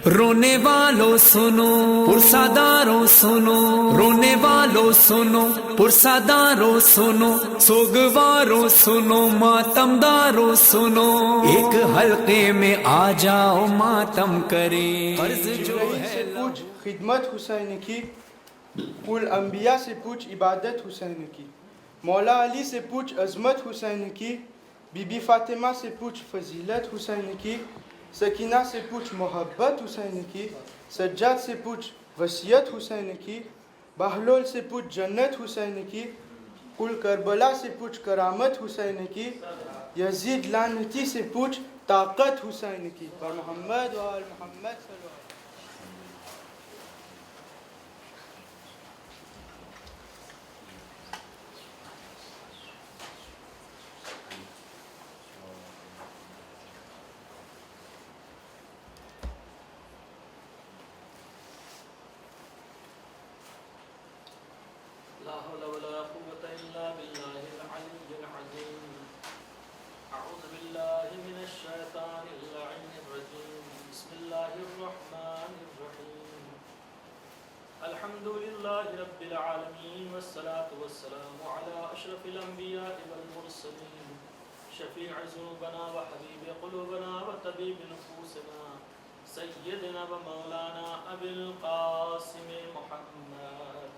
رونے والوں سنو پرساداروں سنو، رونے والوں سنو پرساداروں سنو، سوگواروں سنو ماتمداروں سنو، ایک حلقے میں آ جاؤ ماتم کرے، قرض جو ہے پوچھ خدمت حسین کی، کل انبیاء سے پوچھ عبادت حسین کی، مولا علی سے پوچھ عظمت حسین کی، بی بی فاطمہ سے پوچھ فضیلت حسین کی، سکینہ سے پوچھ محبت حسین کی، سجاد سے پوچھ وصیت حسین کی، بہلول سے پوچھ جنت حسین کی، کل کربلا سے پوچھ کرامت حسین کی، یزید لعنتی سے پوچھ طاقت حسین کی، اور محمد و آل محمد صلی اللہ علیہ وسلم. لا حول ولا قوة إلا بالله العلي العظيم. أعوذ بالله من الشيطان اللعين الرجيم. بسم الله الرحمن الرحيم. الحمد لله رب العالمين والصلاة والسلام على أشرف الأنبياء والمرسلين شفيع ذنوبنا وحبيب قلوبنا وطبيب نفوسنا سيدنا ومولانا أبي القاسم محمد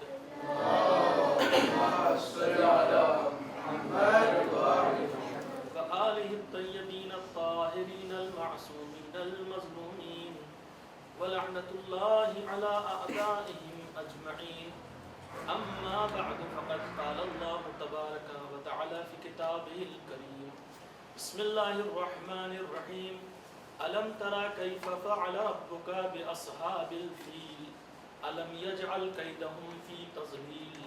وآله الطيبين الطاهرين المعصومين المظلومين ولعنة الله على أعدائهم أجمعين. أما بعد فقد قال الله تبارك وتعالى في كتابه الكريم بسم الله الرحمن الرحيم. ألم ترى كيف فعل ربك بأصحاب الفيل ألم يجعل كيدهم في تضليل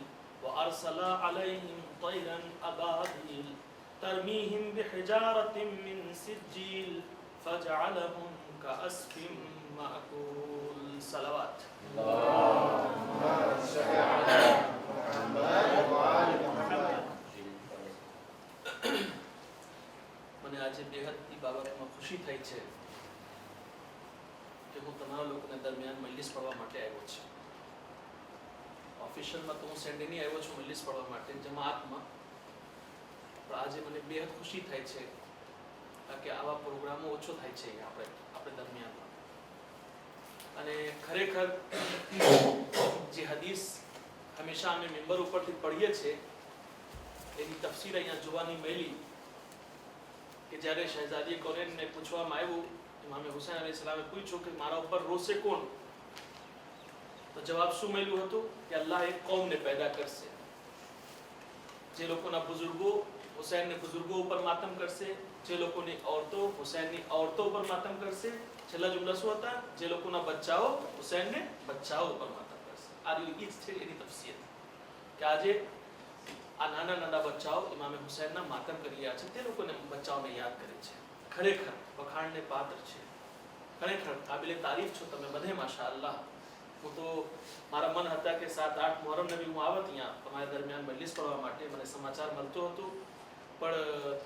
وأرسل عليهم طيرا أبابيل ترميهم بحجارة من سجيل فجعلهم كعصف مأكول. صلوات اللهم صل على محمد وآل محمد. મને આજે બેહદ એ બાબતમાં ખુશી થઈ છે કે હું તમારા લોકોને દરમિયાન મજલિસ પઢવા માટે આવ્યો છું. ઓફિશિયલમાં તો હું સેન્ડે નહીં આવ્યો છું મજલિસ પઢવા માટે જમાતમાં, પણ આજે મને બેહદ ખુશી થાય છે કારણ કે આવા પ્રોગ્રામો ઓછો થાય છે આપણે દરમિયાનમાં. અને ખરેખર જે હદીસ હંમેશા અમે મેમ્બર ઉપરથી પઢીએ છીએ એની તફસીર અહીંયા જોવાની મળી કે જ્યારે શહેજાદી કોનેનને પૂછવામાં આવ્યું, ઇમામે હુસૈન અલૈહિસ્સલામે પૂછ્યું કે મારા ઉપર રોશે કોણ, તો જવાબ શું મળ્યું હતું કે અલ્લાહ એક કૌમને પેદા કરશે જે લોકોના બુઝુર્ગો હુસૈનને બુઝુર્ગો ઉપર માતમ કરશે, જે લોકોની ઓરતો હુસૈનની ઓરતો ઉપર માતમ કરશે. છેલ્લા જુમલા શું હતા? જે લોકોના બચ્ચાઓ હુસૈનને બચ્ચાઓ ઉપર માતમ કરશે. આ ઈ જ છે એની તફસીર કે આજે આ નાના નાના બચ્ચાઓ ઇમામે હુસૈનના માતમ કરી રહ્યા છે, તે લોકોને બચ્ચાઓને યાદ કરે છે. ખરેખર વખાણને પાત્ર છે, ખરેખર કાબિલે તારીફ છો તમે બધે માશાઅલ્લાહ. હું તો મારા મન હતા કે 7-8 મુહર્રમ નબી હું આવત અહીંયા તમારા દરમિયાન મજલિસ પઢવા માટે, મને સમાચાર મળતો હતો, પણ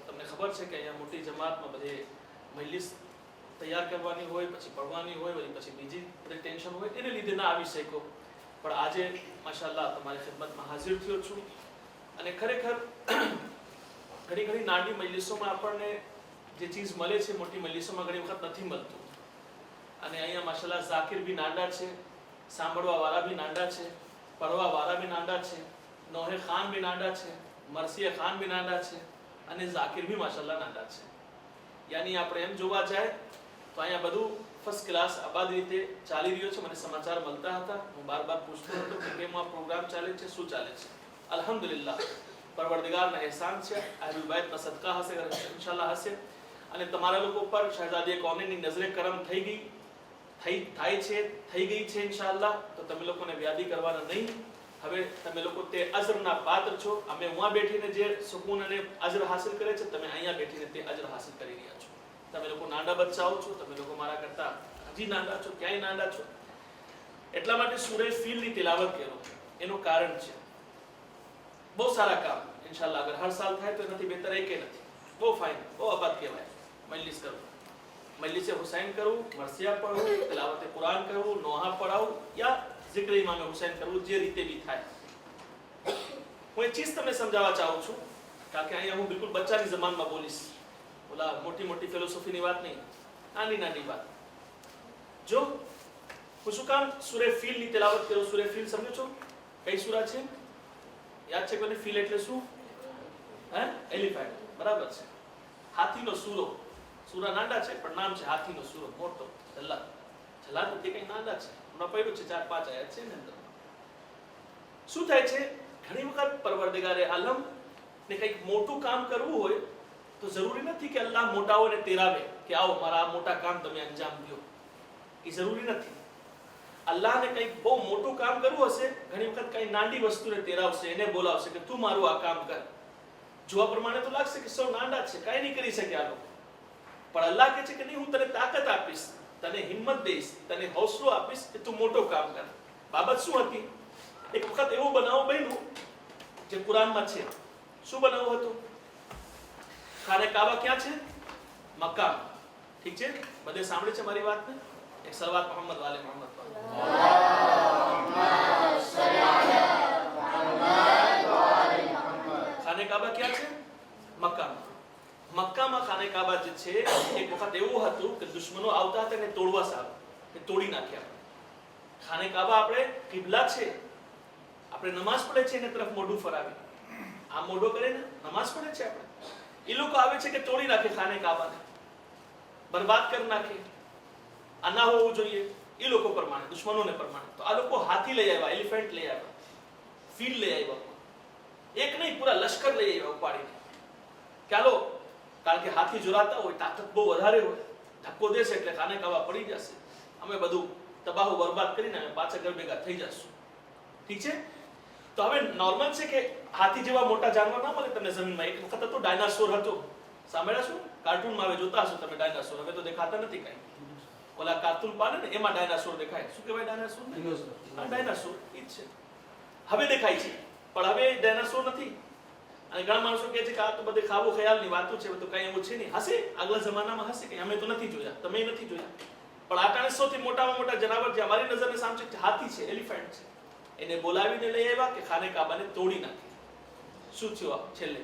તમને ખબર છે કે અહીંયા મોટી જમાતમાં બધે મજલિસ તૈયાર કરવાની હોય, પછી પઢવાની હોય, પછી બીજી બધી ટેન્શન હોય, એને લીધે ના આવી શક્યો. પણ આજે માશાઅલ્લાહ તમારી ખિદમતમાં હાજર થયો છું. અને ખરેખર ઘણી ઘણી નાની મજલિસોમાં આપણને જે ચીજ મળે છે મોટી મજલિસોમાં ઘણી વખત નથી મળતું. અને અહીંયા માશાઅલ્લાહ ઝાકિર બી નાંડા છે, સાંભળવા વાળા બી નાંડા છે, પઢવા વાળા બી નાંડા છે, નોહે ખાન બી નાંડા છે, મરસીએ ખાન બી નાંડા છે, અને ઝાકિર બી માશાઅલ્લાહ નાંડા છે. યાની આપણે એમ જોવા જાય તો અહીંયા બધું ફર્સ્ટ ક્લાસ આબાદ રીતે ચાલી રહ્યો છે. મને સમાચાર મળતા હતા, હું બાર પૂછતો હતો કે કેમ આ પ્રોગ્રામ ચાલે છે, શું ચાલે છે. અલ્હમ્દુલિલ્લાહ પરવરદિગારના અહેસાન છે, અહલુલ બૈતના સદકા હશે ઇન્શાઅલ્લાહ હશે. અને તમારા લોકો પર શહેજાદી કોનેની નજરે કરમ થઈ ગઈ છે ઇન્શાઅલ્લાહ. તો તમે લોકોને વ્યાદી કરવાના નહીં. હવે તમે લોકો તે અજરના પાત્ર છો. અમે ઉहाँ બેઠીને જે સુકૂન અને અજર હાસિલ કરે છે, તમે અહીંયા બેઠીને તે અજર હાસિલ કરી રહ્યા છો. તમે લોકો નાના બચ્ચાઓ છો, તમે લોકો મારા કરતા હજી નાના છો, ક્યાંય નાના છો. એટલા માટે સૂરે ફીલની તિલાવત કરો, એનું કારણ છે બહુ સારા કામ ઇન્શાઅલ્લાહ અગર હર સાલ થાય તો એનાથી બહેતર એક નથી. બહુ ફાઇન, બહુ આબાદ કહેવાય મજલિસ કરો. મજલિસે હુસૈન કરવું, મરસિયા પઢવું, तिलावत कुरान કરવું, નોહા પઢાવું યા ઝિક્ર ઇમામ હુસૈન કરવું, જે રીતે બી થાય. હું એક ચીજ તમને સમજાવવા ચાહું છું, કારણ કે અહીંયા હું બિલકુલ બચ્ચાની જમાનમાં બોલીશ. ઓલા મોટી મોટી ફિલોસોફીની વાત નહીં, નાની નાની વાત. જો હું શું કામ સૂરે ફીલની તિલાવત કરું? સૂરે ફીલ સમજો છો? કઈ સૂરા છે? યાદ છે કોને? ફીલ એટલે શું? એલિફન્ટ. બરાબર છે. હાથીનો સૂરો. સૂરા નાના છે પણ નામ છે હાથીનો સૂરો, મોટો. જલ્લાદ. જલ્લાદ તે કઈ નાના છે, હમણાં પડ્યું છે 4-5 આયત છે ને અંદર. શું થાય છે? ઘણી વખત પરવરદિગારે આલમ ને કંઈક મોટું કામ કરવું હોય તો જરૂરી નથી કે અલ્લાહ મોટાઓને તેરાવે કે આવો મારા આ મોટા કામ તમે અંજામ દો. એ જરૂરી નથી. અલ્લાહને કંઈક બહુ મોટું કામ કરવું હશે, ઘણી વખત કઈ નાની વસ્તુને તેરાવશે, એને બોલાવશે કે તું મારું આ કામ કર. જોવા પ્રમાણે તો લાગશે કે સૌ નાના છે, કાંઈ નહીં કરી શકે આ લોકો. પણ અલ્લાહ કહે છે કે નહીં, હું તને તાકાત આપીશ, તને હિંમત દઈશ, તને હૌસલો આપીશ કે તું મોટો કામ કર. બાબત શું હતી? એક વખત એવું બનાવ બન્યું જે કુરાનમાં છે. શું બનાવ હતું? ખાને કાબા ક્યાં છે? મક્કા. ઠીક છે, બધે સાંભળે છે મારી વાતને? એક સલવાત મોહમ્મદ વાલે મોહમ્મદ ખાને કાબા ક્યાં છે? મક્કામાં. મક્કામાં ખાને કાબા જે છે, એક વખત એવું હતું કે દુશ્મનો આવતા હતા ને તોડવા સારું કે તોડી નાખ્યા. ખાને કાબા આપણે કિબલા છે, આપણે નમાઝ પડે છે, એની તરફ મોઢું ફરાવી આ મોઢો કરે ને નમાઝ પડે છે આપણે. એ લોકો આવે છે કે તોડી નાખે ખાને કાબાને, બરબાદ કરી નાખે. આ ના હોવું જોઈએ એ લોકો પ્રમાણે, દુશ્મનોને પ્રમાણે. તો આ લોકો હાથી લઈ આવ્યા, એલિફન્ટ લઈ આવ્યા, ફીલ લઈ આવ્યા, એક નહીં પૂરા લશ્કર લઈ આવ્યા ઉપાડીને. ચાલો, કારણ કે હાથી જોરાતા હોય, તાકાત બહુ વધારે હોય, ધક્કો દેશે એટલે ખાને કાબા પડી જશે, અમે બધું તબાહો બરબાદ કરીને અમે પાછા ઘર ભેગા થઈ જશું. ઠીક છે? તો હવે નોર્મલ છે કે હાથી જેવા મોટા જાનવર ના મળે તમને જમીનમાં. એક વખત હતો ડાયનાસોર હતો, સાંભળ્યા છો? કાર્ટૂનમાં હવે જોતા હશો તમે ડાયનાસોર, હવે તો દેખાતા નથી કઈ. ઓલા કાર્ટૂન પાડે ને એમાં ડાયનાસોર દેખાય. શું કહેવાય ડાયનાસોર? ડાયનાસોર ઈ જ છે. હવે દેખાય છે પણ હવે ડાયનાસોર નથી. અને ઘણા માણસો કહે છે કે આ તો બધે ખાવો ખ્યાલની વાતો છે, તો કઈ એવું છે નહીં. હશે, આગલા જમાનામાં હશે, કઈ અમે તો નથી જોયા, તમે નથી જોયા. પણ આટાણે સૌથી મોટામાં મોટા જનાવર જે અમારી નજરને સામે છે હાથી છે, એલિફન્ટ છે. એને બોલાવીને લઈ આવ્યા કે ખાને કાબાને તોડી નાખે. શું થયું છેલ્લે?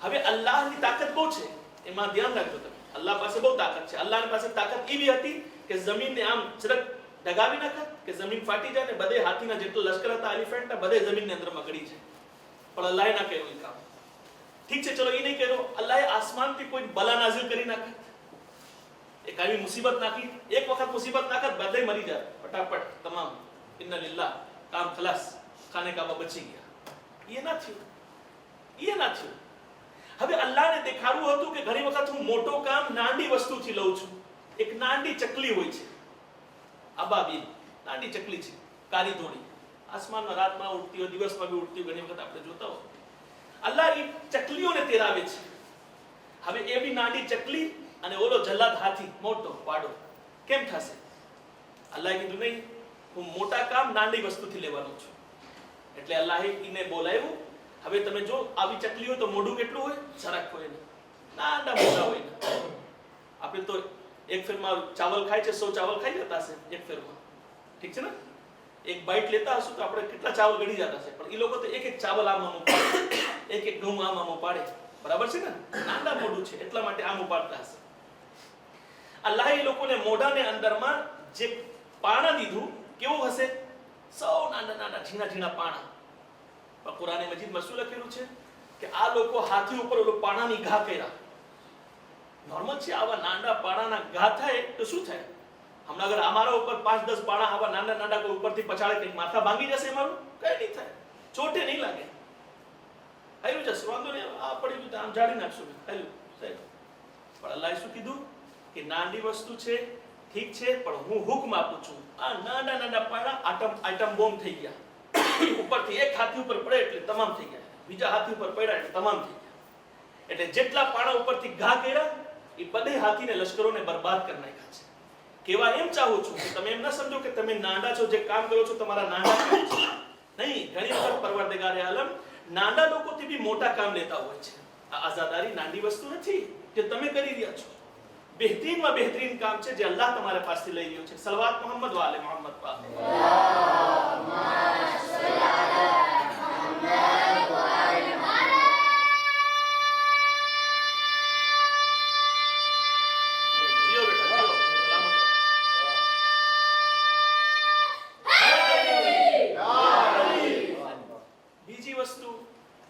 હવે અલ્લાહની તાકાત બહુ છે, એમાં ધ્યાન રાખજો તમે. અલ્લાહ પાસે બહુ તાકાત છે. અલ્લાહની પાસે તાકાત એવી હતી કે જમીનને આમ જરાક ડગાવી નાખત કે જમીન ફાટી જાય ને બધે હાથીના જેટલો લશ્કર હતા એલિફન્ટના બધે જમીનની અંદરમાં ગળી જાય. પણ અલ્લાહે ના કર્યું એ કામ. ઠીક છે, ચલો એ નહીં કર્યો. અલ્લાહે આસમાનથી કોઈ બલા નાઝિલ કરી નાખત, એક આવી મુસીબત નાખી. એક વખત મુસીબત નાખત બધે મરી જાય ફટાફટ તમામ. ઇન્ના લિલ્લાહ, કામ ખલાસ, ખાને કાબા બચી ગયા. એ ના થયું, એ ના થયું. હવે અલ્લાહને દેખાડવું હતું કે ઘણી વખત હું મોટો કામ નાની વસ્તુથી લઉં છું. એક નાની ચકલી હોય છે, અબાબીલ, નાની ચકલી છે, કાળી ધોળી, આસમાનમાં રાતમાં ઉડતી હોય, દિવસમાં બી ઉડતી હોય, ઘણી વખત આપણે જોતા હોય. અલ્લાહ એ ચકલીઓને તેરાવે છે. હવે એ બી નાની ચકલી અને ઓલો જલ્લાદ હાથી મોટો પાડો, કેમ થશે? અલ્લાહે કીધું નહીં, હું મોટા કામ નાની વસ્તુથી લેવાનો છું. એટલે અલ્લાહે એને બોલાવ્યું. હવે તમે જો આવી ચકલી હોય તો મોઢું કેટલું હોય? જરાક હોય ને, નાના મોટા હોય ને. આપણે તો એક ફેરમાં ચાવલ ખાય છે, 100 ચાવલ ખાઈ જતા હશે એક ફેરમાં. ઠીક છે ને? એક બાઈટ લેતા હશું તો આપણે કેટલા ચાવલ ગળી જતા હશે. પણ એ લોકો તો એક એક ચાવલ આમ આમ ઉપાડે, એક એક ઘઉં આમ આમ ઉપાડે. બરાબર છે ને? નાના મોઢું છે એટલા માટે આમ ઉપાડતા હશે. અલ્લાહે એ લોકોને મોઢાને અંદરમાં જે પાણા દીધું, કેવું હશે? સૌ નાના નાના ઝીણા ઝીણા પાણા. પણ કુરાને મજીદમાં શું લખેલું છે કે આ લોકો હાથી ઉપર ઓલો પાણાની ઘા કર્યા. નોર્મલ છે, આવા નાના પાણાના ઘા થાય તો શું થાય? હમણાં અગર અમારા ઉપર 5-10 પાણા આવા નાના નાના કોઈ ઉપરથી પછાડે, કંઈક માથા ભાંગી જશે મારું? કઈ નહીં થાય, ચોટે નહીં લાગે, હાલ્યું જશે, વાંધો નહીં, આ પડી ગયું આમ જાડી નાખશું, હાલ્યું સાહેબ. પણ અલ્લાહે શું કીધું કે નાની વસ્તુ છે, ઠીક છે, પણ હું હુકમ આપું છું. આ નાના નાના પાણા આટમ બોમ્બ થઈ ગયા. ઉપરથી એક હાથી ઉપર પડે એટલે તમામ થઈ ગયા, બીજા હાથી ઉપર પડ્યા એટલે તમામ થઈ ગયા. એટલે જેટલા પાણા ઉપરથી ઘા કર્યા એ બધે હાથીને લશ્કરોને બરબાદ કરી નાખ્યા છે. કેવા એમ ચાહું છું કે તમે એમ ના સમજો કે તમે નાના છો, જે કામ કરો છો તમારા નાના છે નહીં. ઘણી વખત પરવરદિગારે આલમ નાના લોકોથી બી મોટા કામ લેતા હોય છે. આ આઝાદારી નાની વસ્તુ નથી જે તમે કરી રહ્યા છો. બેહતરીનમાં બેહતરીન કામ છે જે અલ્લાહ તમારા પાસેથી લઈ ગયો છે. સલવાત મોહમ્મદ વાલે મોહમ્મદ પાક. જીઓ બેટા, જીઓ. સલામત રહો. બીજી વસ્તુ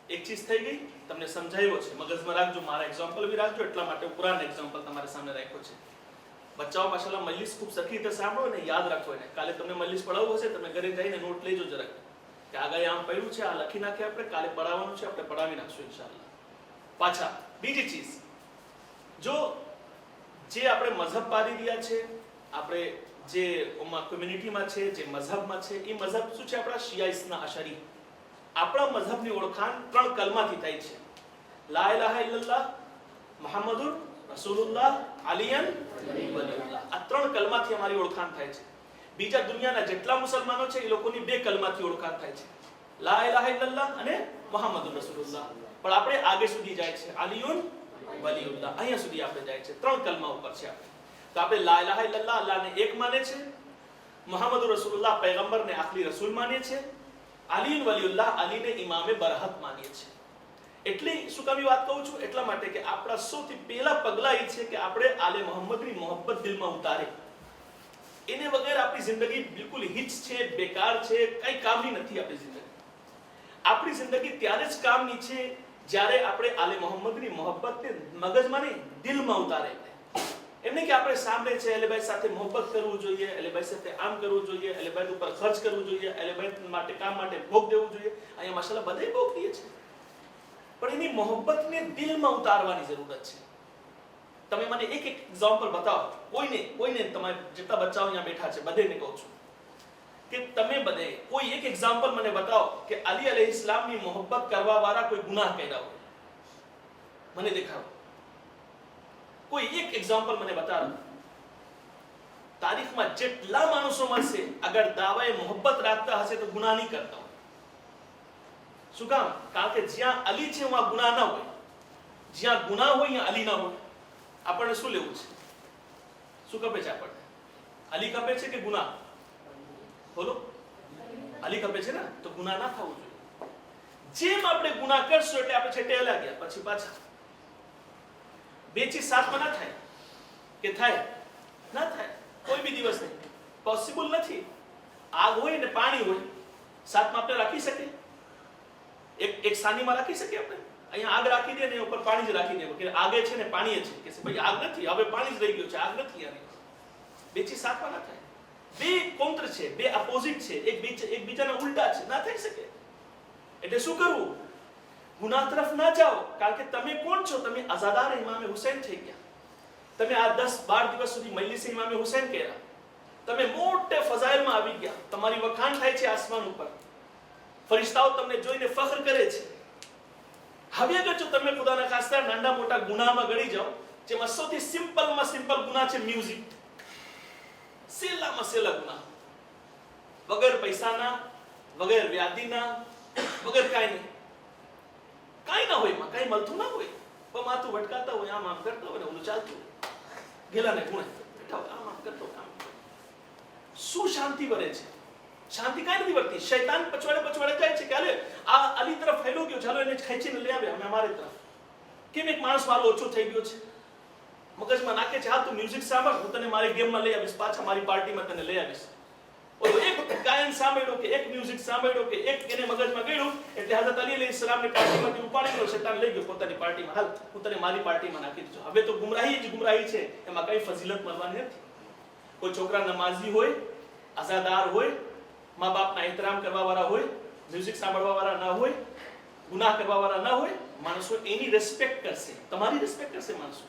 એક ચીજ થઈ ગઈ, તમને સમજાવ્યો છે, મગજમાં રાખજો, મારા એક્ઝામ્પલ બી રાખજો, એટલા માટે પુરાણ એક્ઝામ્પલ તમારી સામે રાખ્યો છે. બચ્ચાઓ માશાલ્લાહ મજલિસ ખૂબ સરખી રીતે સાંભળો ને યાદ રાખો એને. કાલે તમને મજલિસ પડાવવું હશે, તમે ઘરે જઈને નોટ લેજો જરાક કે આગળ આમ પડ્યું છે, આ લખી નાખીએ આપણે, કાલે પડાવવાનું છે, આપણે પડાવી નાખશું ઇન્શાઅલ્લાહ. પાછા બીજી ચીજ, જો જે આપણે મઝહબ પાડી રહ્યા છે, આપણે જે કોમ્યુનિટીમાં છે, જે મઝહબમાં છે, એ મઝહબ શું છે? આપણા શિયા ઇસ્ના અશરી. આપણા મઝહબની ઓળખાણ 3 કલમાથી થાય છે. લા ઇલાહા ઇલ્લલ્લાહ, મુહમ્મદુર રસૂલુલ્લાહ, અલીયન વલીયુલ્લાહ. આ 3 કલમાથી અમારી ઓળખાણ થાય છે. બીજા દુનિયાના જેટલા મુસલમાનો છે એ લોકોની 2 કલમાથી ઓળખાણ થાય છે, લા ઇલાહા ઇલ્લલ્લાહ અને મુહમ્મદુર રસૂલુલ્લાહ. પણ આપણે આગળ સુધી જાય છે, અલીયુન વલીયુલ્લાહ, અહીંયા સુધી આપણે જાય છે, 3 કલમા ઉપર છે આપણે. તો આપણે લા ઇલાહા ઇલ્લલ્લાહ, અલ્લાહને એક માને છે, મુહમ્મદુર રસૂલુલ્લાહ પૈગંબરને આખરી રસૂલ માને છે, અલીન વલીયુલ્લાહ અલીને ઇમામે બરહત માનીએ છીએ. એટલે શું કામ વાત કહું છું? એટલા માટે કે આપણા સૌથી પહેલા પગલા એ છે કે આપણે આલે મોહમ્મદની મોહબ્બત દિલમાં ઉતારે. એને વગર આપણી જિંદગી બિલકુલ હિચ છે, બેકાર છે, કઈ કામની નથી આપણી જિંદગી. આપણી જિંદગી ત્યારે જ કામની છે જ્યારે આપણે આલે મોહમ્મદની મોહબ્બતને મગજમાં નહીં દિલમાં ઉતારે. એમને કે આપણે સાંભળે છે અલીભાઈ સાથે મોહબ્બત કરવું જોઈએ, અલીભાઈ સાથે આમ કરવું જોઈએ, અલીભાઈ ઉપર ખર્ચ કરવું જોઈએ, અલીભાઈ માટે કામ માટે ભોગ દેવું જોઈએ. અહીંયા માશાલ્લાહ બધાય ભોગ દે છે, પણ એની મોહબ્બતને દિલમાં ઉતારવાની જરૂરત છે. તમે મને એક એક્ઝામ્પલ બતાવો, કોઈને તમારે જેટલા બચ્ચાઓ અહીંયા બેઠા છે બધાને કહું છું કે તમે બધે કોઈ એક એક્ઝામ્પલ મને બતાવો કે અલી અલૈહિસ્સલામની મોહબ્બત કરવા વાળા કોઈ ગુનાહ કર્યા હોય. મને દેખાડો કોઈ એક એક્ઝામ્પલ, મને બતાવો. તારીખમાં જેટલા માણસો મળશે અગર દાવાએ મોહબ્બત રાખતા હશે તો ગુનાહ નહીં કરતા હોય. શું કામ? કારણ કે જ્યાં અલી છે વहाँ ગુનાહ ના હોય, જ્યાં ગુનાહ હોય ત્યાં અલી ના હોય. આપણને શું લેવું છે? શું કપે છે આપણને? અલી કપે છે કે ગુનાહ? બોલો. અલી કપે છે ને, તો ગુનાહ ના થવું જોઈએ. જેમ આપણે ગુનાહ કરશું એટલે આપણે છેટે હલા ગયા, પછી પાછા. બે ચીજ સાથમાં ના થાય કે થાય? ના થાય, કોઈ બી દિવસ નહીં, પોસિબલ નથી. આગ હોય ને પાણી હોય, સાથમાં આપણે રાખી શકીએ? એક સાનીમાં રાખી શકીએ આપણે? અહીંયા આગ રાખી દે ને ઉપર પાણી જ રાખી દેવું કે આગે છે ને પાણી છે, કે ભાઈ આગ નથી, હવે પાણી જ રહી ગયું છે, આગ નથી આવી. બે ચીજ સાથમાં ના થાય. બે કોન્ત્ર છે, બે અપોઝિટ છે, એકબીજાના ઉલટા છે, ના થઈ શકે. એટલે શું કરવું? ગુનાહ તરફ ના જાઓ, કારણ કે તમે કોણ છો? તમે અઝાદાર ઇમામે હુસૈન થઈ ગયા. તમે આ 10-12 દિવસ સુધી મજલિસ ઇમામે હુસૈન કર્યા, તમે મોટે ફઝાઇલમાં આવી ગયા, તમારી વખાણ થાય છે આસમાન ઉપર, ફરિશ્તાઓ તમને જોઈને ફખ્ર કરે છે. હવે અગર જો તમે ખુદાના ખાસ્તા નાના મોટા ગુનાહમાં ગળી જાઓ, જેમાં સૌથી સિમ્પલમાં સિમ્પલ ગુનાહ છે મ્યુઝિક, સેલામાં સેલા ગુનાહ, વગર પૈસાના, વગર વ્યાધિના, વગર કાંઈ નહીં, કાંઈ ના હોય, એમાં કાંઈ મળતું ના હોય, પણ માથું ભટકાતા હોય, આમ કરતા હોય ને ઓલું ચાલતું હોય, ગેલાને ગુણે બેઠા હોય, આમ કરતો હોય, આમ. શું શાંતિ વરે છે? શાંતિ કાંઈ નથી વર્તી. શૈતાન પછવાડે જાય છે કે અરે આ અલી તરફ ફેલો ગયો, ચાલો એને ખેંચીને લઈ આવે અમે અમારી તરફ. કેમ એક માણસ મારો ઓછો થઈ ગયો છે, મગજમાં નાખે છે, હા તું મ્યુઝિક સાંભળ, હું તને મારી ગેમમાં લઈ આવીશ, પાછા મારી પાર્ટીમાં તને લઈ આવીશ. ઓલો એક ગાયન સાંભળ્યો કે એક મ્યુઝિક સાંભળ્યો કે એક એને મગજમાં ગયું એટલે હઝરત અલી અલૈહિસ્સલામની પાર્ટીમાંથી ઉપાડી ગયો, શૈતાન લઈ ગયો પોતાની પાર્ટીમાં. હાલ હું તને મારી પાર્ટીમાં નાખી દઉં. હવે તો ગુમરાહી જ ગુમરાહી છે, એમાં કઈ ફઝીલત મળવાની નથી. કોઈ છોકરા નમાઝી હોય, અઝાદાર હોય, મા બાપના એહતરામ કરવા વાળા હોય, મ્યુઝિક સાંભળવા વાળા ના હોય, ગુનાહ કરવા વાળા ના હોય, માણસો એની રિસ્પેક્ટ કરશે, તમારી રિસ્પેક્ટ કરશે માણસો.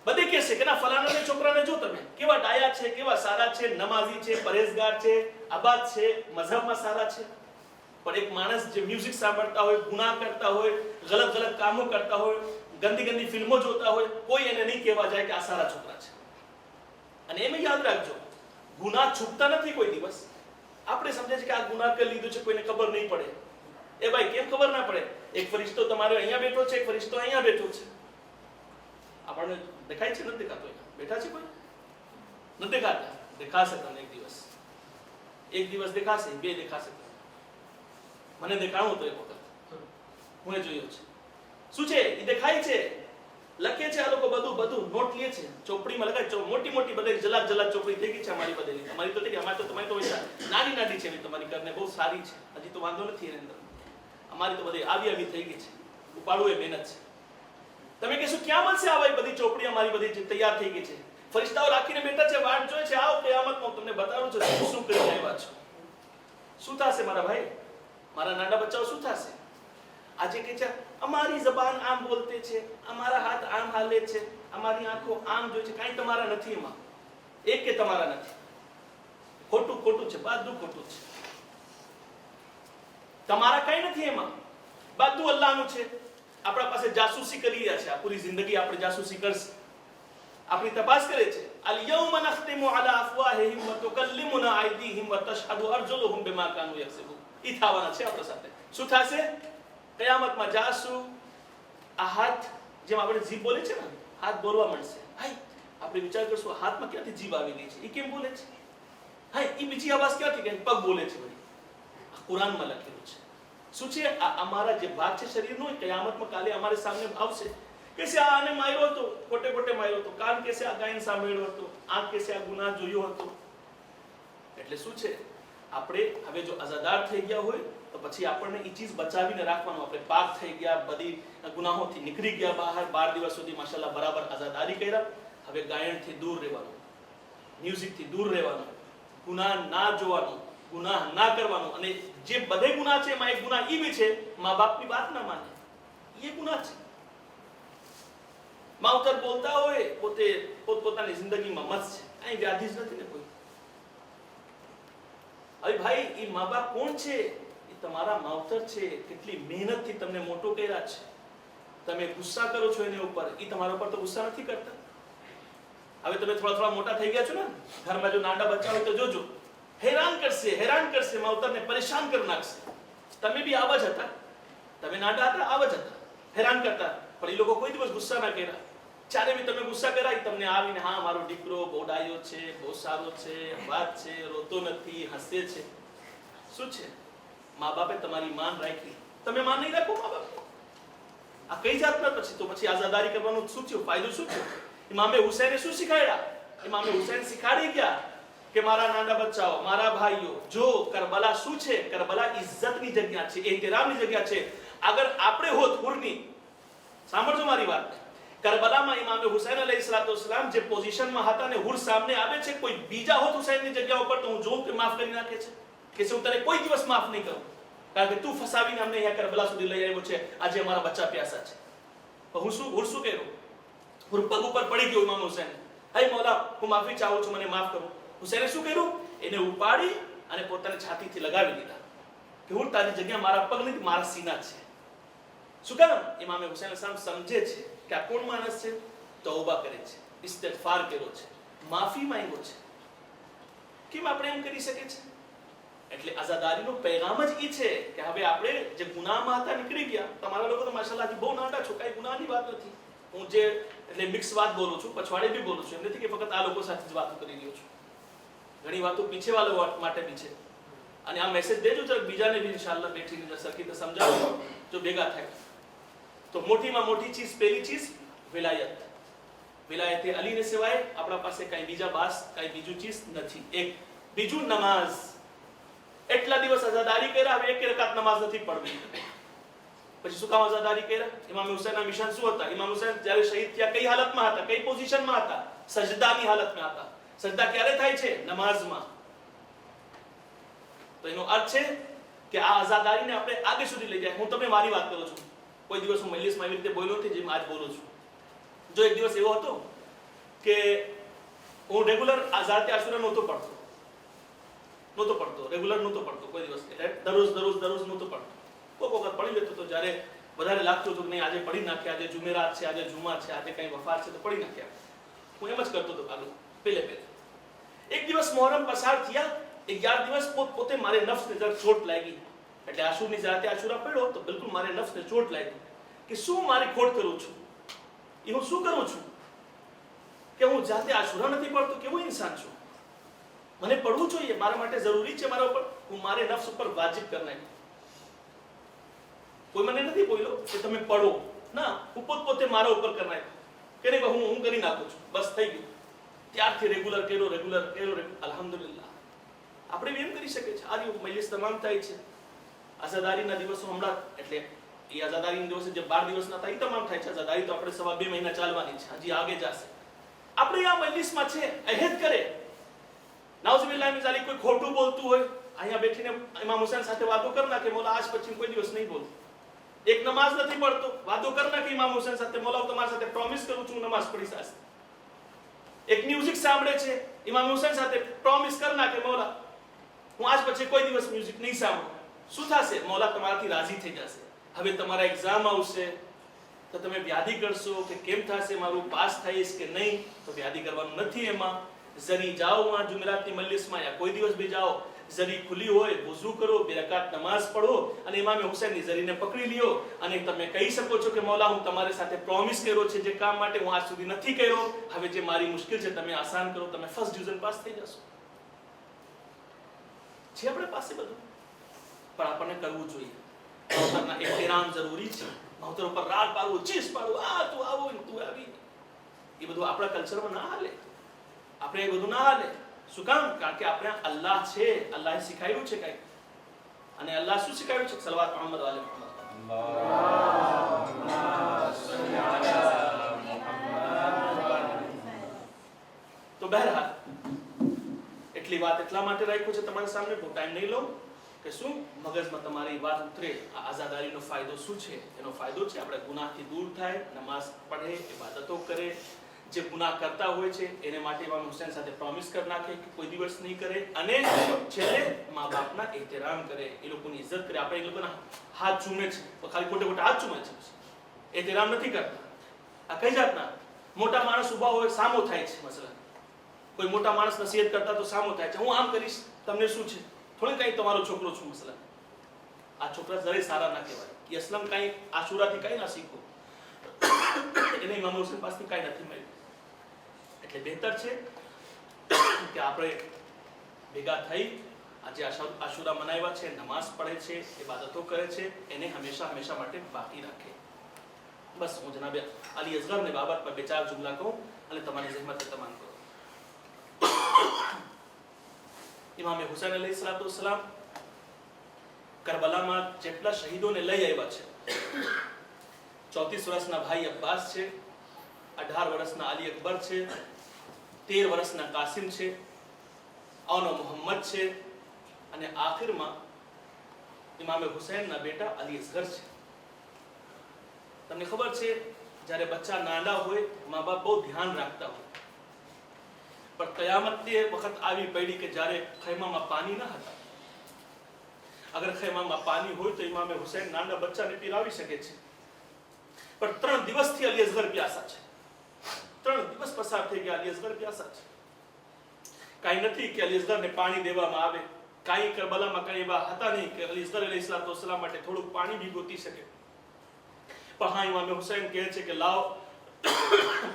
બધે કહેશે કે ના ફલાણાને છોકરાને જો તમે કેવા ડાયા છે, કેવા સારા છે, નમાઝી છે, પરેઝગાર છે, આબાદ છે, મઝહબમાં સારા છે. પણ એક માણસ જે મ્યુઝિક સાંભળતા હોય, ગુનાહ કરતા હોય, ગલત કામો કરતા હોય, ગંદી ફિલ્મો જોતા હોય, કોઈ એને નહીં કહેવા જાય કે આ સારા છોકરા છે. અને એમ યાદ રાખજો, ગુનાહ છૂપતા નથી કોઈ દિવસ. આપણે સમજે છે કે આ ગુનાહ કરી લીધું છે, કોઈને ખબર નહીં પડે. એ ભાઈ કેમ ખબર ના પડે? એક ફરિશ્તો તમારે અહીંયા બેઠો છે, એક ફરિશ્તો અહીંયા બેઠો છે. આપણને દેખાય છે નથી દેખાતો? બેઠા છે કોઈ? નથી દેખાતા? દેખાશે તમને એક દિવસ દેખાશે, બે દેખાશે. મને દેખાણું તો એક વખત હું એ જોયું છે. શું છે એ દેખાય છે, લખે છે આ લોકો, બધું નોટ લે છે, ચોપડીમાં લખાય, મોટી બધી જલાદ ચોપડી થઈ ગઈ છે અમારી બધી. અમારી તો થઈ અમારી તો તમારી તો નાની છે, તમારી કરને બહુ સારી છે, હજી તો વાંધો નથી એની અંદર. અમારી તો બધી આવી થઈ ગઈ છે, ઉપાડવું એ મહેનત છે. તમે કહેશો ક્યાં મળશે આ બધી ચોપડી? અમારી બધી તૈયાર થઈ ગઈ છે, ફરિશ્તાઓ રાખીને બેઠા છે, વાટ જોઈ છે. આવો કયામતમાં તમને બતાવું છું શું કરી આવ્યા છો. શું થશે મારા ભાઈ, મારા નાના બચ્ચાઓ? શું થશે? આજે કે છે અમારી જબાન આમ બોલતે છે, અમારા હાથ આમ હાલે છે, અમારી આંખો આમ જોઈ છે. કાંઈ તમારા નથી એમાં, એક કે તમારા નથી. ખોટું છે, બધું ખોટું છે. તમારા કઈ નથી એમાં, બધું અલ્લાહનું છે. આપણા પાસે જાસૂસી કરી રહ્યા છે, આ પૂરી જિંદગી આપણે જાસૂસી કરશે, આપણી તપાસ કરે છે. અલ યૌમ નખ્તિમુ અલા અફવાહિહિમ વ તુકલ્લિમુના અયદીહિમ વ તશહદુ અરજુલુહુમ બિમા કાનુ યક્સિબુન. ઈ થવાના છે આપણા સાથે. શું થશે કયામતમાં? જાસુ આ હાથ, જેમ આપણે જીભ બોલે છે ને, હાથ બોલવા મળશે. હાય, આપણે વિચાર કરશું હાથમાં ક્યાંથી જીભ આવી ગઈ છે, ઈ કેમ બોલે છે? હાય, ઈ બીજી અવાજ ક્યાંથી કે પગ બોલે છે? આ કુરાનમાં લખેલું છે. શું છે? આ અમારા જે ભાગ છે શરીરનો, કયામતમાં કાલે અમારે સામે આવશે. કેસે આને માર્યો હતો, ખોટે માર્યો હતો. કાન કેસે આ ગાયન સાંભળ્યો હતો, આંખ કેસે આ ગુનાહ જોયો હતો. એટલે શું છે? આપણે હવે જો આઝાદાર થઈ ગયા હોય તો પછી આપણને એ ચીજ બચાવીને રાખવાનું. આપણે પાક થઈ ગયા, બધી ગુનાહોથી નીકળી ગયા બહાર. 12 દિવસ સુધી માશાલ્લાહ બરાબર આઝાદારી કર્યા. હવે ગાયનથી દૂર રહેવાનું, મ્યુઝિકથી દૂર રહેવાનું, ગુનાહ ના જોવાનું, ગુનાહ ના કરવાનું. અને જે બધે ગુનાહ છે એમાં એક ગુનાહ ઈ બી છે, મા બાપની વાત ના માને, એ ગુનાહ છે. માવતર બોલતા હોય પોતે પોતાની જિંદગીમાં મસ્ત છે, અહીં વ્યાધિ જ નથી ને કોઈ. હવે ભાઈ, એ મા બાપ કોણ છે? એ તમારા માવતર છે. કેટલી મહેનતથી તમને મોટો કર્યા છે. તમે ગુસ્સા કરો છો એની ઉપર, એ તમારા ઉપર તો ગુસ્સા નથી કરતા. હવે તમે થોડા મોટા થઈ ગયા છો ને, ઘરમાં જો નાના બચ્ચા હોય તો જોજો, હેરાન કરશે, માવતરને પરેશાન કરી નાખશે. તમે બી આવા જ હતા, તમે નાના હતા આવા જ હતા, હેરાન કરતા. પણ એ લોકો કોઈ દિવસ ગુસ્સા ના કર્યા. જ્યારે બી તમે ગુસ્સા કરાય, તમને આવીને હા મારો દીકરો બહુ ડાયો છે, બહુ સારો છે, વાત છે, રોતો નથી, હસે છે. શું છે? મા બાપે તમારી માન રાખી, તમે માન નહીં રાખો મા બાપ. આ કઈ જાતના પછી આઝાદારી કરવાનું શું થયું? ફાયદો શું થયો? ઇમામે હુસૈને શું શીખાડ્યા? ઇમામે હુસૈન શીખાડી ગયા કે મારા નાના બચ્ચાઓ, મારા ભાઈઓ, જો કરબલા શું છે? કરબલા ઇજ્જતની જગ્યા છે, એહતરામની જગ્યા છે. અગર આપણે હોત હુરની, સાંભળજો મારી વાત, કરબલામાં ઇમામે હુસૈન અલૈહિસ્સલામ જે પોઝિશનમાં હતા ને, હુર સામે આવે છે, કોઈ બીજા હોત હુસૈનની જગ્યા ઉપર તો હું જોઉં કે માફ કરી નાખે છે, કે હું તને કોઈ દિવસ માફ નહીં કરું, કારણ કે તું ફસાવીને અમને અહીંયા કરબલા સુધી લઈ આવ્યો છે. આજે અમારા બચ્ચા પ્યાસા છે. પણ હુર શું કર્યું? હુર પગ ઉપર પડી ગયો ઇમામ હુસૈન. હે મૌલા, હું માફી ચાહું છું, મને માફ કરો. હુસૈને શું કર્યું? એને ઉપાડી અને પોતાની છાતીથી લગાવી દીધા કે હુર, તારી જગ્યા મારા પગ નથી, મારા સીના છે. શું કામ? ઇમામે હુસૈન અલૈહિસ્સલામ સમજે છે કે આ કોણ માણસ છે? તૌબા કરે છે, ઇસ્તિગફાર કર્યો છે, માફી માંગ્યો છે. કેમ આપણે એમ કરી શકે છે? એટલે આઝાદારીનો પૈગામ જ ઈ છે કે હવે આપણે જે ગુનાહમાં હતા નીકળી ગયા. તમારા લોકો તો માશાલ્લાહ બહુ નાના છો, કાંઈ ગુનાહની વાત નથી. હું જે એટલે મિક્સ વાત બોલું છું, પછવાડે બી બોલું છું, એમ નથી કે ફક્ત આ લોકો સાથે જ વાતો કરી રહ્યો છું. ઘણી વાતો પીછેવાળો માટે બી છે. અને આ મેસેજ દેજો જરાક બીજાને બી ઇન્શાઅલ્લાહ બેઠીને સરખી રીતે સમજાવો, જો ભેગા થાય. તો મોટીમાં મોટી ચીજ, પહેલી ચીજ વિલાયત. વિલાયતે અલીને સિવાય આપણા પાસે કાંઈ બીજા બાસ, કાંઈ બીજું ચીજ નથી. એક બીજું નમાઝ. એટલા દિવસ આઝાદારી કર્યા, હવે એક રકાત નમાઝ નથી પડવી. પછી શું કામ આઝાદારી કર્યા? ઇમામ હુસૈનના મિશન શું હતા? ઇમામ હુસૈન જ્યારે શહીદ થયા કઈ હાલતમાં હતા? કઈ પોઝિશનમાં હતા? સજદાની હાલતમાં હતા. સજદા ક્યારે થાય છે? નમાઝમાં. તો એનો અર્થ છે કે આ આઝાદારીને આપણે આગળ સુધી લઈ જાય. હું તમને મારી વાત કરું છું. કોઈ દિવસ હું મજલિસમાં એવી રીતે બોલ્યો નથી જેમ આજ બોલું છું. જો એક દિવસ એવો હતો કે હું રેગ્યુલર આઝાદ આશુરા નહોતો પડતો, રેગ્યુલર નહોતો પડતો કોઈ દિવસ. એટલે દરરોજ નહોતો પડતો. કોઈક વખત પડી લેતો તો જ્યારે વધારે લાગતું હતું કે નહીં આજે પડી નાખ્યા, આજે જુમેરાત છે, આજે જુમા છે, આજે કંઈ વફાત છે તો પડી નાખ્યા. હું એમ જ કરતો હતો આગળ પહેલે. એક દિવસ મોહરમ પસાર થયા, 11 દિવસ પોતે મારે નફ્સને જરાક ચોટ લાગી. એટલે આશુરની જાતે આશુરા પડ્યો તો બિલકુલ મારે નફ્સને ચોટ લાગી કે શું મારી ખોટ કરું છું, એ હું શું કરું છું. કે હું જાતે આશુરા નથી પડતો, કેવો ઇન્સાન છું. મને પડવું જોઈએ, મારા માટે જરૂરી છે મારા ઉપર. હું મારે નફ્સ ઉપર વાજિબ કરી નાખ્યું. કોઈ મને નથી બોલ્યો કે તમે પડો, ના, હું પોતે મારા ઉપર કરી નાખ્યું કે નહીં, હું કરી નાખું છું, બસ થઈ ગયું. ત્યારથી રેગ્યુલર કર્યો. અલ્હમ્દુલિલ્લાહ. આપણે એમ કરી શકીએ છીએ. આ મજલિસ તમામ થાય છે. આઝાદારીના દિવસો હમણાં, એટલે એ આઝાદારીના દિવસે જે 12 દિવસના થાય એ તમામ થાય છે. આઝાદારી તો આપણે સવા 2 મહિના ચાલવાની છે, હજી આગે જશે. આપણે આ મજલિસમાં છે અહેદ કરે, નાઉઝુબિલ્લાહ મિન ઝાલિક, કોઈ ખોટું બોલતું હોય અહીંયા બેઠીને ઇમામ હુસૈન સાથે વાતો કર નાખે, મોલા આજ પછી કોઈ દિવસ નહીં બોલું. એક નમાઝ નથી પડતો, વાતો કર નાખે ઇમામ હુસૈન સાથે, મોલા હું તમારી સાથે પ્રોમિસ કરું છું નમાઝ પઢીશ આજ. એક મ્યુઝિક સાંભળે છે ઇમામ હુસૈન સાથે, પ્રોમિસ કર નાખે, મોલા હું આજ પછી કોઈ દિવસ મ્યુઝિક નહીં સાંભળું. શું થશે? મોલા તમારાથી રાજી થઈ જશે. હવે તમારા એક્ઝામ આવશે તો તમે વ્યાધિ કરશો કે કેમ થશે, મારું પાસ થઈશ કે નહીં, તો વ્યાધિ કરવાનું નથી. એમાં જરી જાઓ, આ જુમેરાતની મજલિસમાં યા કોઈ દિવસ બી જાઓ, જરી ખુલી હોય, વુઝુ કરો, 2 રકાત નમાઝ પઢો અને ઇમામ હુસૈનની જરીને પકડી લ્યો અને તમે કહી શકો છો કે મોલા હું તમારી સાથે પ્રોમિસ કર્યો છે, જે કામ માટે હું આજ સુધી નથી કર્યો, હવે જે મારી મુશ્કેલ છે તમે આસાન કરો, તમે ફર્સ્ટ ડિવિઝન પાસ થઈ જશો. છે આપણે પાસે બધું, પણ આપણને કરવું જોઈએ. માવતરના એહતરામ જરૂરી છે. માવતર ઉપર રાગ પાડવું, ચીસ પાડવું, આ તું આવો ને તું આવી, એ બધું આપણા કલ્ચરમાં ના હાલે. આપણે એ બધું ના હાલે. શું કામ? કારણ કે આપણે અલ્લાહ છે, અલ્લાહે શીખાયું છે કઈ. અને અલ્લાહ શું શીખાયું છે? સલવાત મુહમ્મદ વાલે મુહમ્મદ. તો બહેરહાલ એટલી વાત એટલા માટે રાખ્યું છે તમારી સામે, બહુ ટાઈમ નહીં લઉં, કે શું મગજમાં તમારી વાત ઉતરે. આ આઝાદારીનો ફાયદો શું છે? એનો ફાયદો છે આપણે ગુનાહથી દૂર થાય, નમાઝ પઢે, ઇબાદતો કરે. જે ગુનાહ કરતા હોય છે એને માટે ઇમામ હુસૈન સાથે પ્રોમિસ કરી નાખે કે કોઈ દિવસ નહીં કરે. અને છેલ્લે મા બાપના એહતરામ કરે, એ લોકોની ઇજ્જત કરે. આપણે એ લોકોના હાથ ચૂમે છે તો ખાલી ખોટે હાથ ચૂમે છે, એહતરામ નથી કરતા. આ કઈ જાતના મોટા માણસ ઊભા હોય, સામો થાય છે. મસલા કોઈ મોટા માણસ નસીહત કરતા તો સામો થાય છે, હું આમ કરીશ, તમને શું છે, થોડી કઈ તમારો છોકરો છું. મસલા આ છોકરા જરાય સારા ના કહેવાય. એ અસલમ કઈ આશુરાથી કઈ ના શીખો, એને ઇમામ હુસૈન પાસેથી કઈ નથી મળ્યું. એટલે બહેતર છે કે આપણે ભેગા થઈ આજે આશુરા મનાવ્યા છે, નમાઝ પઢે છે, ઇબાદતો કરે છે, એને હંમેશા માટે બાકી રાખે. બસ હું જનાબ અલી અસગરની બાબત પર 2-4 જુમલા કહું અને તમારી જહેમત તમામ કરો. ઇમામ હુસૈન અલૈહિસ્સલામ કરબલામાં જેટલા શહીદોને લઈ આવ્યા છે, 34 વર્ષના ભાઈ અબ્બાસ છે, 18 વર્ષના અલી અકબર છે, 13 વર્ષના કાસિમ છે, આવનો મોહમ્મદ છે, અને આખિરમાં ઇમામ હુસૈનના બેટા અલી અસગર છે. તમને ખબર છે જ્યારે બચ્ચા નાના હોય મા બાપ બહુ ધ્યાન રાખતા હોય, પણ કયામતની વખત આવી પડી કે જ્યારે ખૈમામાં પાણી ન હતા. અગર ખૈમામાં પાણી હોય તો ઇમામ હુસૈન નાના બચ્ચાને પીરાવી શકે છે, પણ 3 દિવસથી અલી અસગર પ્યાસા છે. 3 દિવસ પસાર થઈ ગયા, અલી અસગર પ્યાસા છે. કાંઈ નથી કે અલી અસગરને પાણી દેવામાં આવે. કાંઈ કરબલામાં કાંઈ એવા હતા નહીં કે અલી અસગર અલૈહિસ્સલામ માટે થોડુંક પાણી બી ગોતી શકે. પણ હા, ઇમામ હુસૈન કહે છે કે લાવ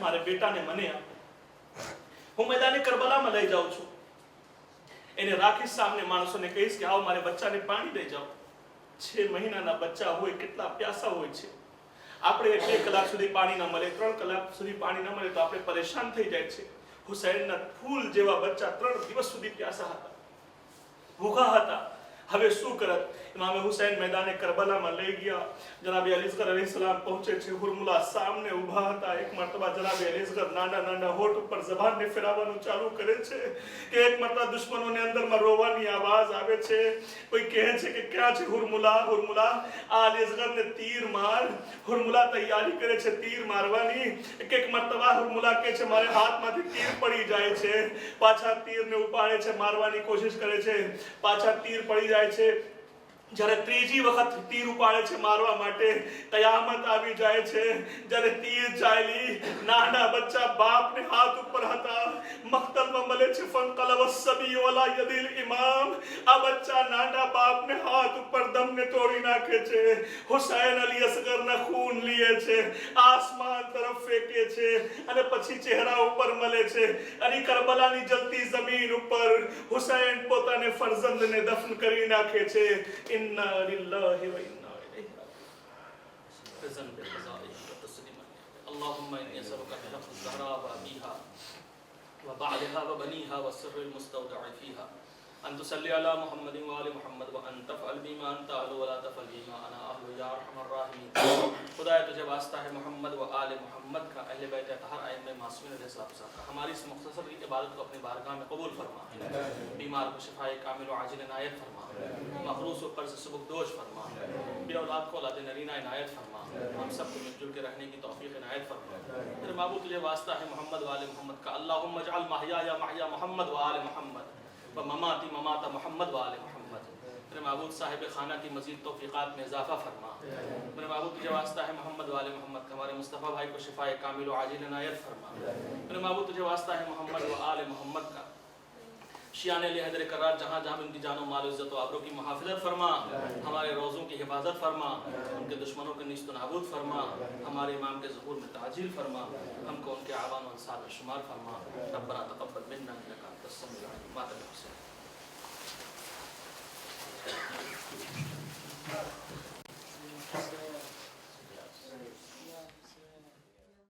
મારે બેટાને મને આપો, હું મેદાને કરબલામાં લઈ જાઉં છું, એને રાખીશ સામે, માણસોને કહીશ કે આવો મારે બચ્ચાને પાણી દઈ જાઓ. 6 મહિનાના બચ્ચા હોય, કેટલા પ્યાસા હોય છે. આપણે 2 કલાક સુધી પાણી ન મળે, 3 કલાક સુધી પાણી ન મળે તો આપણે પરેશાન થઈ જાય છે. હુસૈનના ફૂલ જેવા બચ્ચા 3 દિવસ સુધી પ્યાસા હતા, ભૂખા હતા. હવે શું કરત? ઇમામ હુસૈન મેદાને કરબલામાં લઈ ગયા. જનાબ અલી અસગર અલૈહિસ્સલામ પહોંચે છે, હુરમુલા સામે ઊભા હતા. એક મરતબા જનાબ અલી અસગર નાના હોઠ ઉપર જબાનને ફેરવવાનું ચાલુ કરે છે કે એક મરતબા દુશ્મનોને અંદરમાં રોવાની આવાજ આવે છે. કોઈ કહે છે કે ક્યાં છે હુરમુલા, આ અલી અસગરને તીર માર. હુરમુલા તૈયારી કરે છે તીર મારવાની. એક મરતબા હુરમુલા કહે છે મારે હાથમાંથી તીર પડી જાય છે, પાછા તીરને ઉપાડે છે, મારવાની કોશિશ કરે છે, પાછા તીર પડી જાય છે. જ્યારે ત્રીજી વખત તીર ઉપાડે છે મારવા માટે, કયામત આવી જાય છે. જ્યારે તીર ચાલી, નાના બચ્ચા બાપને હાથ ઉપર હતા, મક્તલમાં મળે છે ફંકલબ સબી વલા યદિલ ઇમામ. આ બચ્ચા નાના બાપને હાથ ઉપર દમને તોડી નાખે છે. હુસૈન અલી અસગરના ખૂન લીએ છે, આસમાન તરફ ફેંકે છે અને પછી ચહેરા ઉપર મળે છે. અને કરબલાની જલતી જમીન ઉપર હુસૈન પોતાને ફરજંદને દફન કરી નાખે છે. ઇન્ના લિલ્લાહી વ ઇન્ના ઇલૈહિ રાજીઉન. રઝન બિલફઝાઇ વ તસ્લીમા. اللهم إني أسألك بحق الزهراء وأبيها وبعلها وبنيها والسر المستودع فيها أن تصلي على محمد وآل محمد وأن تفعل بما أنت أهل ولا تفعل بما أنا أهل يا أرحم الراحمين. خدایا تجھے واسطہ ہے محمد و آل محمد کا، اہل بیت اطہار ائمہ معصومین علیہ السلام کا، ہماری اس مختصر عبادت کو اپنی بارگاہ میں قبول فرما. بیمار کو شفائے کامل و عاجل عنایت فرما، مخروص و قرض سبک دوش فرما، بے اولاد کو اولاد نرینہ عنایت فرما، ہم سب کو مل جل کے رہنے کی توفیق عنایت فرما. میرے معبود تجھے واسطہ ہے محمد و آل محمد کا، اللہم اجعل محیایا محیا محمد و آل محمد و مماتی ممات محمد و آل محمد. میرے معبود صاحب خانہ کی مزید توفیقات میں اضافہ فرما. میرے معبود تجھے واسطہ ہے محمد و آل محمد کا، ہمارے مصطفیٰ بھائی کو شفائے کامل و عاجل عنایت فرما. میرے معبود تجھے واسطہ ہے محمد و آل محمد کا، شیعان علی حیدر کرار جہاں جہاں ان کی جان و مال و عزت و آبرو کی محافظت فرما، ہمارے روزوں کی حفاظت فرما، ان کے دشمنوں کے نیست و نابود فرما، ہمارے امام کے ظہور میں تعجیل فرما، ہم کو ان کے اعوان و انصار میں شمار فرما. ربنا تقبل منا انک انت السمیع العلیم. ماتم حسین.